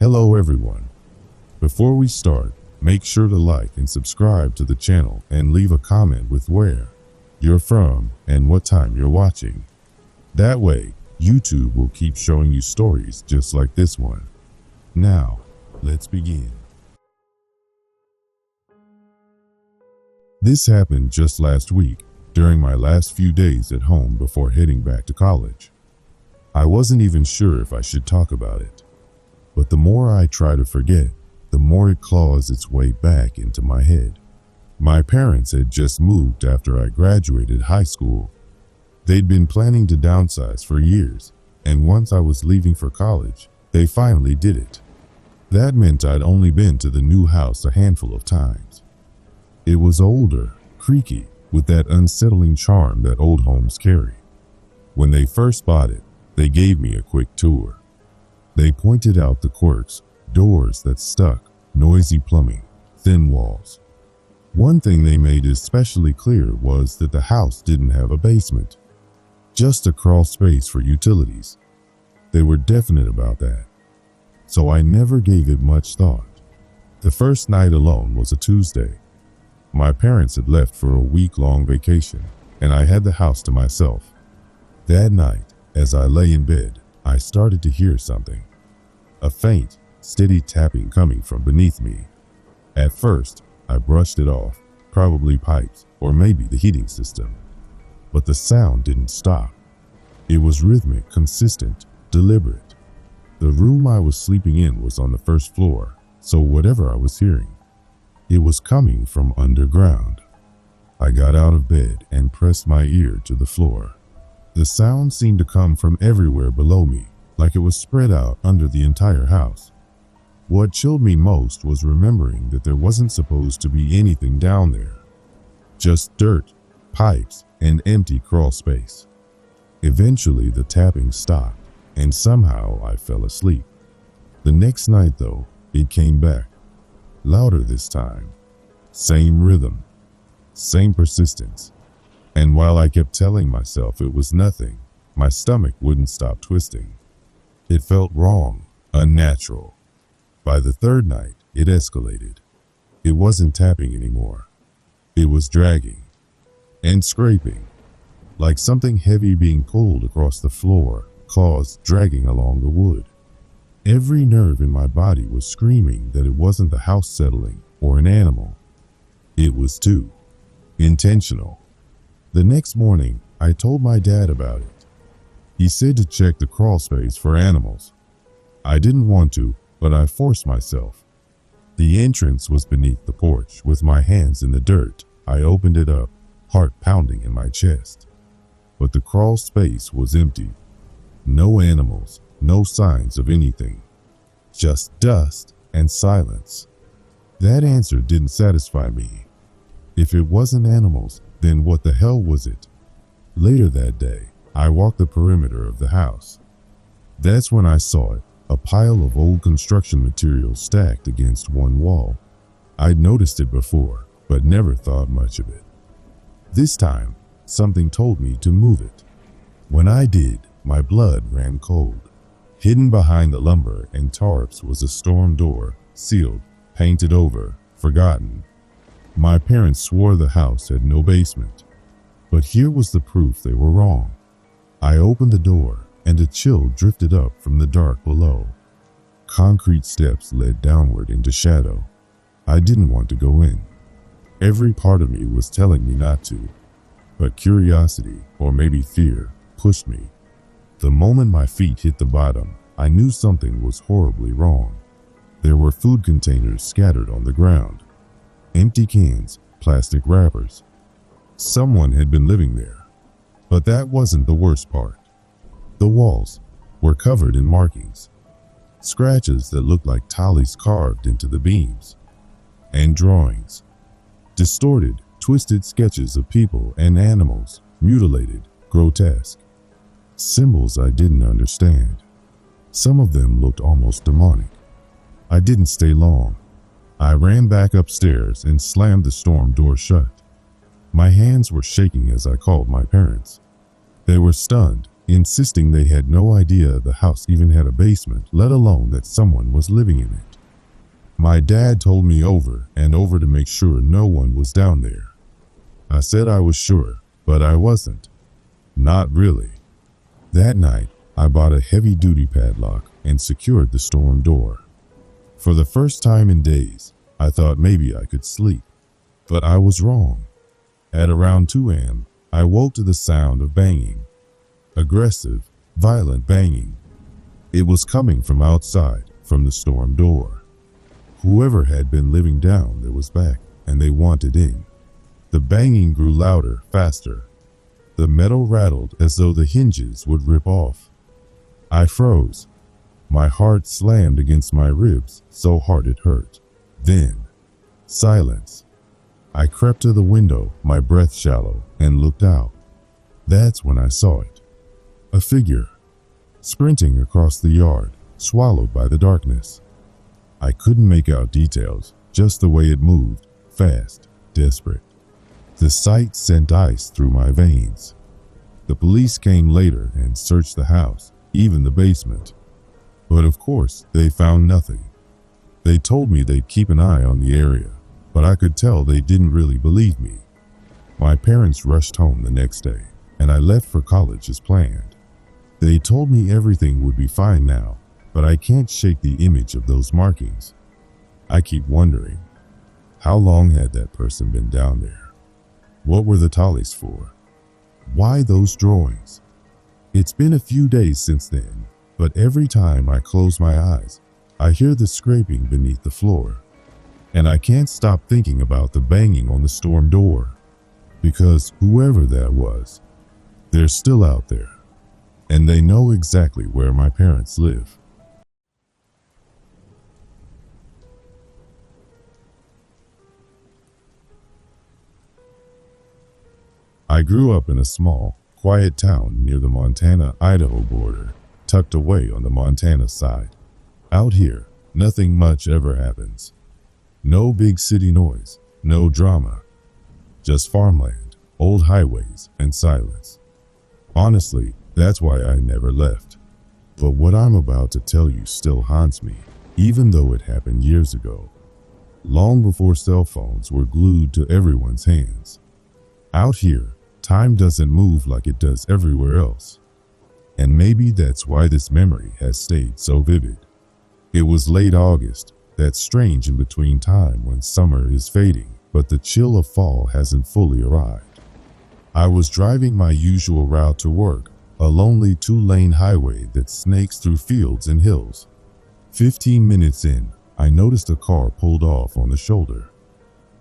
Hello everyone. Before we start, make sure to like and subscribe to the channel and leave a comment with where you're from and what time you're watching. That way, YouTube will keep showing you stories just like this one. Now, let's begin. This happened just last week during my last few days at home before heading back to college. I wasn't even sure if I should talk about it. But the more I try to forget, the more it claws its way back into my head. My parents had just moved after I graduated high school. They'd been planning to downsize for years, and once I was leaving for college, they finally did it. That meant I'd only been to the new house a handful of times. It was older, creaky, with that unsettling charm that old homes carry. When they first bought it, they gave me a quick tour. They pointed out the quirks, doors that stuck, noisy plumbing, thin walls. One thing they made especially clear was that the house didn't have a basement, just a crawl space for utilities. They were definite about that, so I never gave it much thought. The first night alone was a Tuesday. My parents had left for a week-long vacation, and I had the house to myself. That night, as I lay in bed, I started to hear something. A faint, steady tapping coming from beneath me. At first, I brushed it off, probably pipes or maybe the heating system. But the sound didn't stop. It was rhythmic, consistent, deliberate. The room I was sleeping in was on the first floor, so whatever I was hearing, it was coming from underground. I got out of bed and pressed my ear to the floor. The sound seemed to come from everywhere below me, like it was spread out under the entire house. What chilled me most was remembering that there wasn't supposed to be anything down there. Just dirt, pipes, and empty crawl space. Eventually the tapping stopped, and somehow I fell asleep. The next night though, it came back. Louder this time. Same rhythm. Same persistence. And while I kept telling myself it was nothing, my stomach wouldn't stop twisting. It felt wrong, unnatural. By the third night, it escalated. It wasn't tapping anymore. It was dragging and scraping, like something heavy being pulled across the floor, claws dragging along the wood. Every nerve in my body was screaming that it wasn't the house settling or an animal. It was too intentional. The next morning, I told my dad about it. He said to check the crawl space for animals. I didn't want to, but I forced myself. The entrance was beneath the porch. With my hands in the dirt, I opened it up, heart pounding in my chest. But the crawl space was empty. No animals, no signs of anything. Just dust and silence. That answer didn't satisfy me. If it wasn't animals, then what the hell was it? Later that day, I walked the perimeter of the house. That's when I saw it, a pile of old construction materials stacked against one wall. I'd noticed it before, but never thought much of it. This time, something told me to move it. When I did, my blood ran cold. Hidden behind the lumber and tarps was a storm door, sealed, painted over, forgotten. My parents swore the house had no basement, but here was the proof they were wrong. I opened the door, and a chill drifted up from the dark below. Concrete steps led downward into shadow. I didn't want to go in. Every part of me was telling me not to, but curiosity, or maybe fear, pushed me. The moment my feet hit the bottom, I knew something was horribly wrong. There were food containers scattered on the ground. Empty cans, plastic wrappers. Someone had been living there. But that wasn't the worst part. The walls were covered in markings. Scratches that looked like tallies carved into the beams. And drawings. Distorted, twisted sketches of people and animals, mutilated, grotesque. Symbols I didn't understand. Some of them looked almost demonic. I didn't stay long. I ran back upstairs and slammed the storm door shut. My hands were shaking as I called my parents. They were stunned, insisting they had no idea the house even had a basement, let alone that someone was living in it. My dad told me over and over to make sure no one was down there. I said I was sure, but I wasn't. Not really. That night, I bought a heavy-duty padlock and secured the storm door. For the first time in days, I thought maybe I could sleep, but I was wrong. At around 2 a.m., I woke to the sound of banging. Aggressive, violent banging. It was coming from outside, from the storm door. Whoever had been living down there was back, and they wanted in. The banging grew louder, faster. The metal rattled as though the hinges would rip off. I froze. My heart slammed against my ribs so hard it hurt. Then, silence. I crept to the window, my breath shallow, and looked out. That's when I saw it. A figure, sprinting across the yard, swallowed by the darkness. I couldn't make out details, just the way it moved, fast, desperate. The sight sent ice through my veins. The police came later and searched the house, even the basement. But of course, they found nothing. They told me they'd keep an eye on the area, but I could tell they didn't really believe me. My parents rushed home the next day, and I left for college as planned. They told me everything would be fine now, but I can't shake the image of those markings. I keep wondering, how long had that person been down there? What were the tallies for? Why those drawings? It's been a few days since then, but every time I close my eyes, I hear the scraping beneath the floor. And I can't stop thinking about the banging on the storm door, because whoever that was, they're still out there, and they know exactly where my parents live. I grew up in a small, quiet town near the Montana-Idaho border, tucked away on the Montana side. Out here, nothing much ever happens. No big city noise, no drama. Just farmland, old highways, and silence. Honestly, that's why I never left. But what I'm about to tell you still haunts me, even though it happened years ago. Long before cell phones were glued to everyone's hands. Out here, time doesn't move like it does everywhere else. And maybe that's why this memory has stayed so vivid. It was late August, that strange in-between time when summer is fading, but the chill of fall hasn't fully arrived. I was driving my usual route to work, a lonely 2-lane highway that snakes through fields and hills. 15 minutes in, I noticed a car pulled off on the shoulder.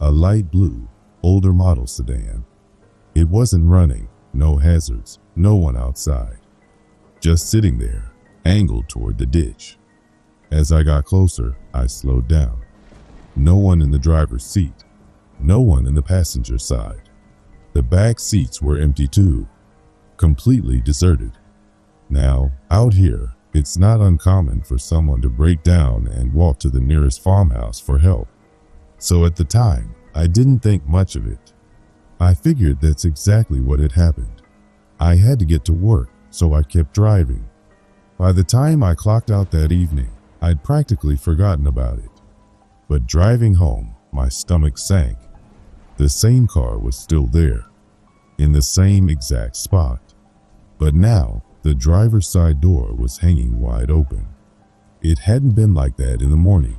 A light blue, older model sedan. It wasn't running, no hazards, no one outside. Just sitting there, angled toward the ditch. As I got closer, I slowed down. No one in the driver's seat. No one in the passenger side. The back seats were empty too. Completely deserted. Now, out here, it's not uncommon for someone to break down and walk to the nearest farmhouse for help. So at the time, I didn't think much of it. I figured that's exactly what had happened. I had to get to work, so I kept driving. By the time I clocked out that evening, I'd practically forgotten about it. But driving home, my stomach sank. The same car was still there, in the same exact spot. But now, the driver's side door was hanging wide open. It hadn't been like that in the morning.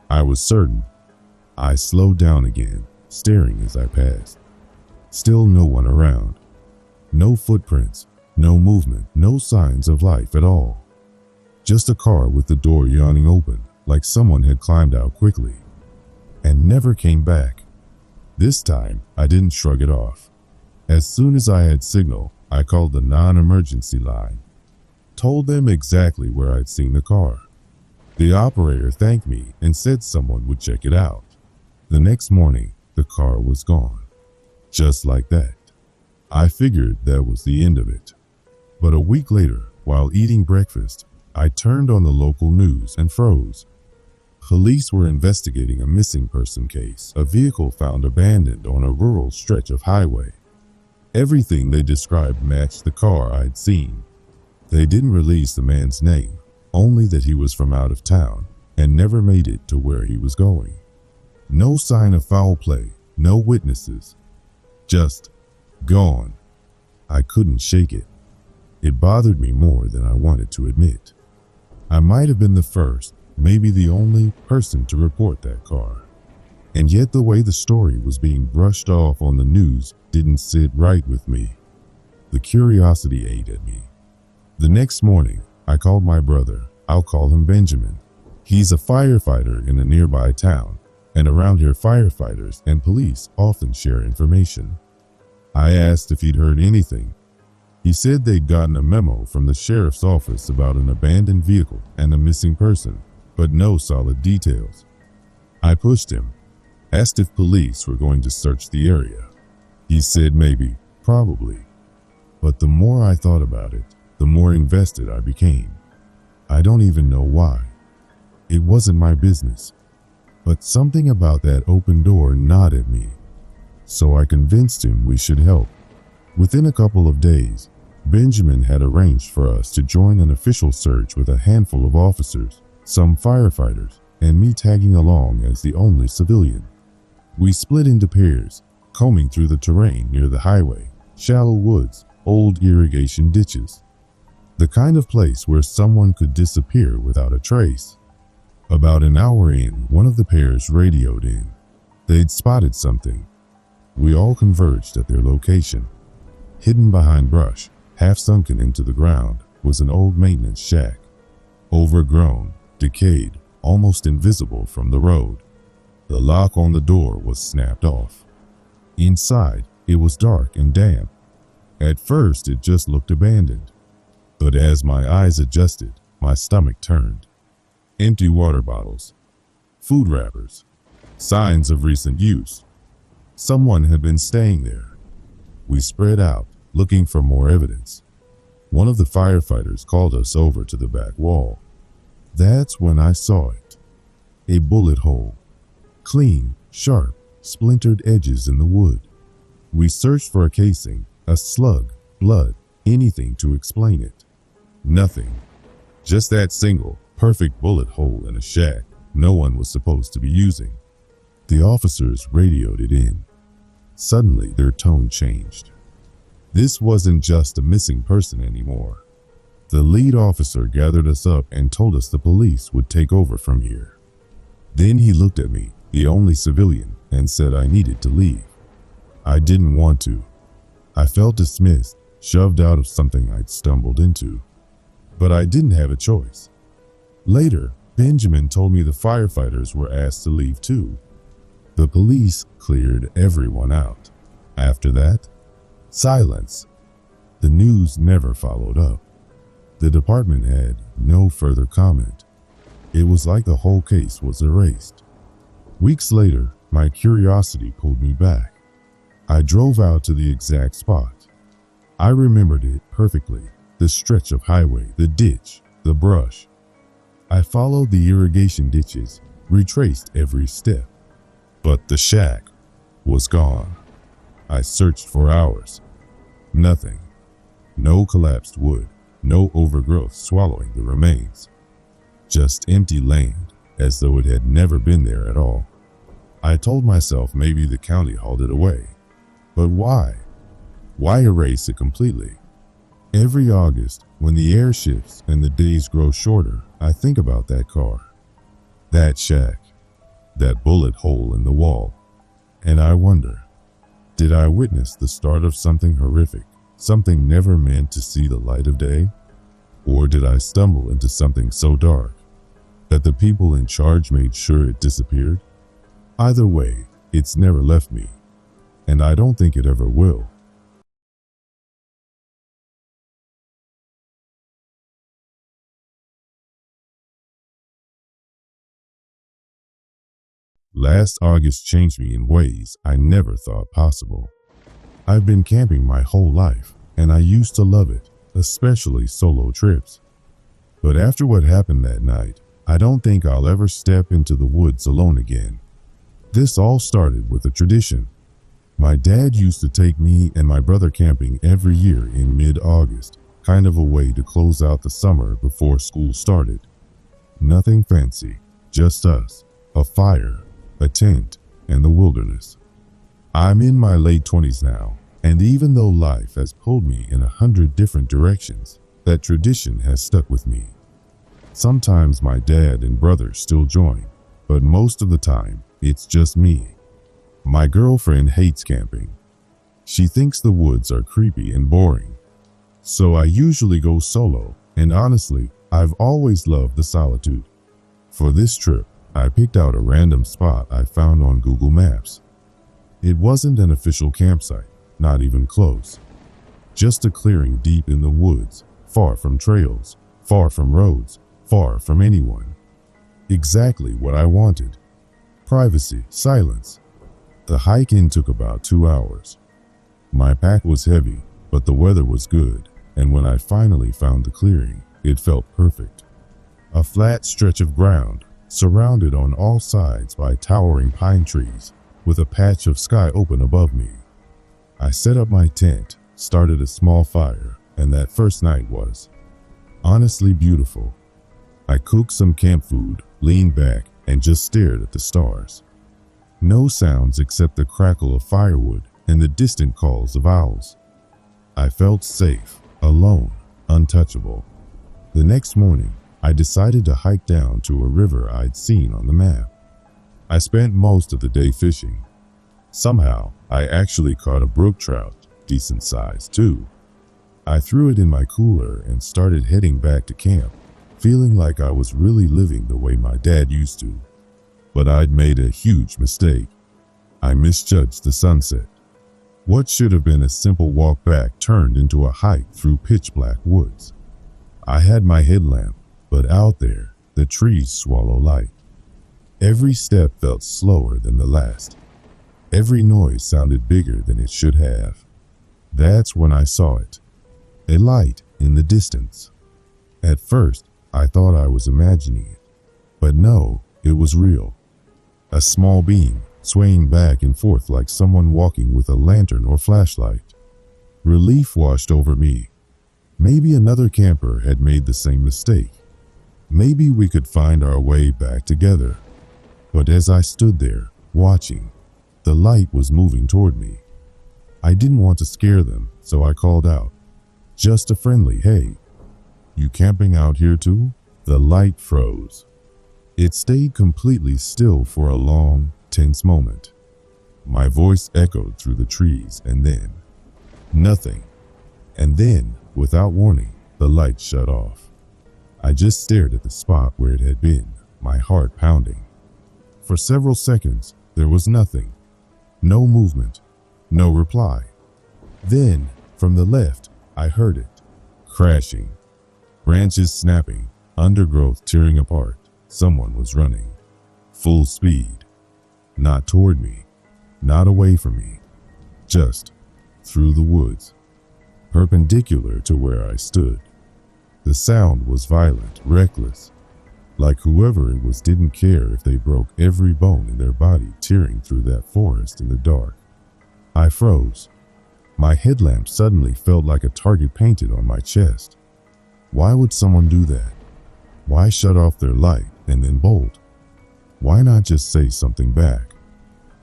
I was certain. I slowed down again, staring as I passed. Still no one around. No footprints, no movement, no signs of life at all. Just a car with the door yawning open, like someone had climbed out quickly, and never came back. This time, I didn't shrug it off. As soon as I had signal, I called the non-emergency line. Told them exactly where I'd seen the car. The operator thanked me and said someone would check it out. The next morning, the car was gone. Just like that. I figured that was the end of it. But a week later, while eating breakfast, I turned on the local news and froze. Police were investigating a missing person case, a vehicle found abandoned on a rural stretch of highway. Everything they described matched the car I'd seen. They didn't release the man's name, only that he was from out of town and never made it to where he was going. No sign of foul play, no witnesses, just gone. I couldn't shake it. It bothered me more than I wanted to admit. I might have been the first, maybe the only person to report that car. And yet the way the story was being brushed off on the news didn't sit right with me. The curiosity ate at me. The next morning, I called my brother. I'll call him Benjamin. He's a firefighter in a nearby town, and around here firefighters and police often share information. I asked if he'd heard anything. He said they'd gotten a memo from the sheriff's office about an abandoned vehicle and a missing person, but no solid details. I pushed him, asked if police were going to search the area. He said maybe, probably. But the more I thought about it, the more invested I became. I don't even know why. It wasn't my business. But something about that open door gnawed at me. So I convinced him we should help. Within a couple of days, Benjamin had arranged for us to join an official search with a handful of officers, some firefighters, and me tagging along as the only civilian. We split into pairs, combing through the terrain near the highway, shallow woods, old irrigation ditches. The kind of place where someone could disappear without a trace. About an hour in, one of the pairs radioed in. They'd spotted something. We all converged at their location. Hidden behind brush, half sunken into the ground, was an old maintenance shack. Overgrown, decayed, almost invisible from the road. The lock on the door was snapped off. Inside, it was dark and damp. At first, it just looked abandoned. But as my eyes adjusted, my stomach turned. Empty water bottles, food wrappers, signs of recent use. Someone had been staying there. We spread out, looking for more evidence. One of the firefighters called us over to the back wall. That's when I saw it. A bullet hole. Clean, sharp, splintered edges in the wood. We searched for a casing, a slug, blood, anything to explain it. Nothing. Just that single, perfect bullet hole in a shack no one was supposed to be using. The officers radioed it in. Suddenly, their tone changed. This wasn't just a missing person anymore. The lead officer gathered us up and told us the police would take over from here. Then he looked at me, the only civilian, and said I needed to leave. I didn't want to. I felt dismissed, shoved out of something I'd stumbled into. But I didn't have a choice. Later, Benjamin told me the firefighters were asked to leave too. The police cleared everyone out. After that, silence. The news never followed up. The department had no further comment. It was like the whole case was erased. Weeks later, my curiosity pulled me back. I drove out to the exact spot. I remembered it perfectly. The stretch of highway, the ditch, the brush. I followed the irrigation ditches, retraced every step. But the shack was gone. I searched for hours. Nothing. No collapsed wood, no overgrowth swallowing the remains. Just empty land, as though it had never been there at all. I told myself maybe the county hauled it away. But why? Why erase it completely? Every August, when the air shifts and the days grow shorter, I think about that car, that shack, that bullet hole in the wall, and I wonder, did I witness the start of something horrific, something never meant to see the light of day? Or did I stumble into something so dark that the people in charge made sure it disappeared? Either way, it's never left me, and I don't think it ever will. Last August changed me in ways I never thought possible. I've been camping my whole life, and I used to love it, especially solo trips. But after what happened that night, I don't think I'll ever step into the woods alone again. This all started with a tradition. My dad used to take me and my brother camping every year in mid-August. kind of a way to close out the summer before school started. Nothing fancy, just us, a fire, a tent, and the wilderness. I'm in my late 20s now, and even though life has pulled me in 100 different directions, that tradition has stuck with me. Sometimes my dad and brother still join, but most of the time, it's just me. My girlfriend hates camping. She thinks the woods are creepy and boring. So I usually go solo, and honestly, I've always loved the solitude. For this trip, I picked out a random spot I found on Google Maps. It wasn't an official campsite, not even close. Just a clearing deep in the woods, far from trails, far from roads, far from anyone. Exactly what I wanted. Privacy, silence. The hike in took about 2 hours. My pack was heavy, but the weather was good, and when I finally found the clearing, it felt perfect. A flat stretch of ground, surrounded on all sides by towering pine trees, with a patch of sky open above me. I set up my tent, started a small fire, and that first night was honestly beautiful. I cooked some camp food, leaned back, and just stared at the stars. No sounds except the crackle of firewood and the distant calls of owls. I felt safe, alone, untouchable. The next morning, I decided to hike down to a river I'd seen on the map. I spent most of the day fishing. Somehow, I actually caught a brook trout, decent size too. I threw it in my cooler and started heading back to camp, feeling like I was really living the way my dad used to. But I'd made a huge mistake. I misjudged the sunset. What should have been a simple walk back turned into a hike through pitch-black woods. I had my headlamp, but out there, the trees swallow light. Every step felt slower than the last. Every noise sounded bigger than it should have. That's when I saw it. A light in the distance. At first, I thought I was imagining it. But no, it was real. A small beam, swaying back and forth like someone walking with a lantern or flashlight. Relief washed over me. Maybe another camper had made the same mistake. Maybe we could find our way back together. But as I stood there, watching, the light was moving toward me. I didn't want to scare them, so I called out. Just a friendly, "Hey, you camping out here too?" The light froze. It stayed completely still for a long, tense moment. My voice echoed through the trees, and then nothing. And then, without warning, the light shut off. I just stared at the spot where it had been, my heart pounding. For several seconds, there was nothing. No movement, no reply. Then, from the left, I heard it, crashing. Branches snapping, undergrowth tearing apart. Someone was running, full speed. Not toward me, not away from me, just through the woods, perpendicular to where I stood. The sound was violent, reckless, like whoever it was didn't care if they broke every bone in their body tearing through that forest in the dark. I froze. My headlamp suddenly felt like a target painted on my chest. Why would someone do that? Why shut off their light and then bolt? Why not just say something back?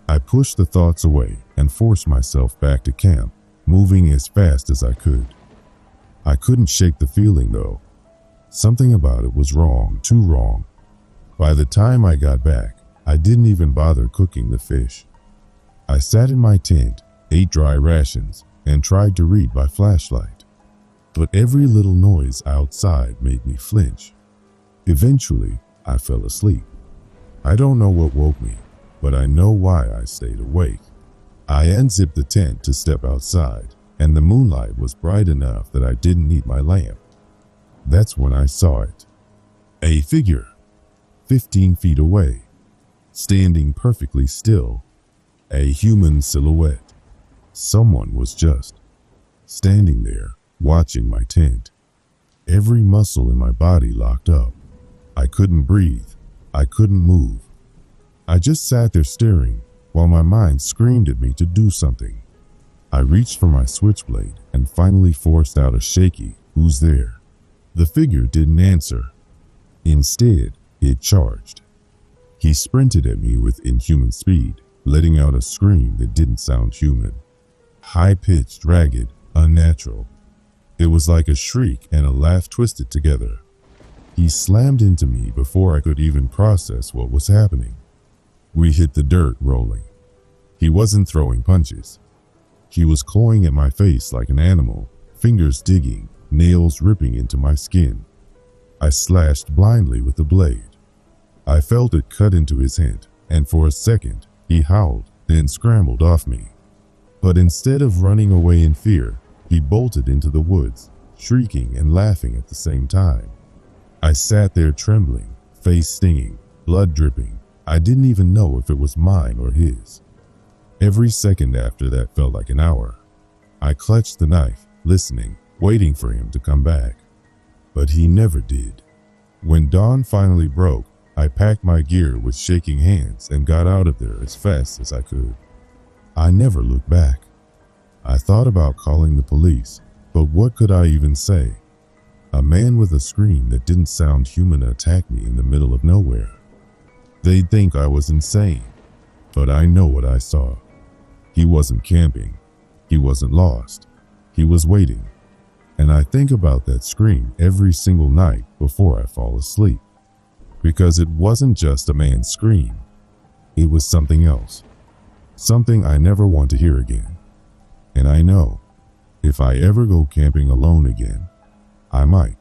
I pushed the thoughts away and forced myself back to camp, moving as fast as I could. I couldn't shake the feeling though. Something about it was wrong, too wrong. By the time I got back, I didn't even bother cooking the fish. I sat in my tent, ate dry rations, and tried to read by flashlight. But every little noise outside made me flinch. Eventually, I fell asleep. I don't know what woke me, but I know why I stayed awake. I unzipped the tent to step outside, and the moonlight was bright enough that I didn't need my lamp. That's when I saw it. A figure, 15 feet away, standing perfectly still. A human silhouette. Someone was just standing there, watching my tent. Every muscle in my body locked up. I couldn't breathe. I couldn't move. I just sat there staring while my mind screamed at me to do something. I reached for my switchblade and finally forced out a shaky, "Who's there?" The figure didn't answer. Instead, it charged. He sprinted at me with inhuman speed, letting out a scream that didn't sound human. High-pitched, ragged, unnatural. It was like a shriek and a laugh twisted together. He slammed into me before I could even process what was happening. We hit the dirt rolling. He wasn't throwing punches. He was clawing at my face like an animal, fingers digging, nails ripping into my skin. I slashed blindly with the blade. I felt it cut into his hand, and for a second, he howled, then scrambled off me. But instead of running away in fear, he bolted into the woods, shrieking and laughing at the same time. I sat there trembling, face stinging, blood dripping. I didn't even know if it was mine or his. Every second after that felt like an hour. I clutched the knife, listening, waiting for him to come back. But he never did. When dawn finally broke, I packed my gear with shaking hands and got out of there as fast as I could. I never looked back. I thought about calling the police, but what could I even say? A man with a scream that didn't sound human attacked me in the middle of nowhere. They'd think I was insane, but I know what I saw. He wasn't camping. He wasn't lost. He was waiting. And I think about that scream every single night before I fall asleep. Because it wasn't just a man's scream. It was something else. Something I never want to hear again. And I know, if I ever go camping alone again, I might.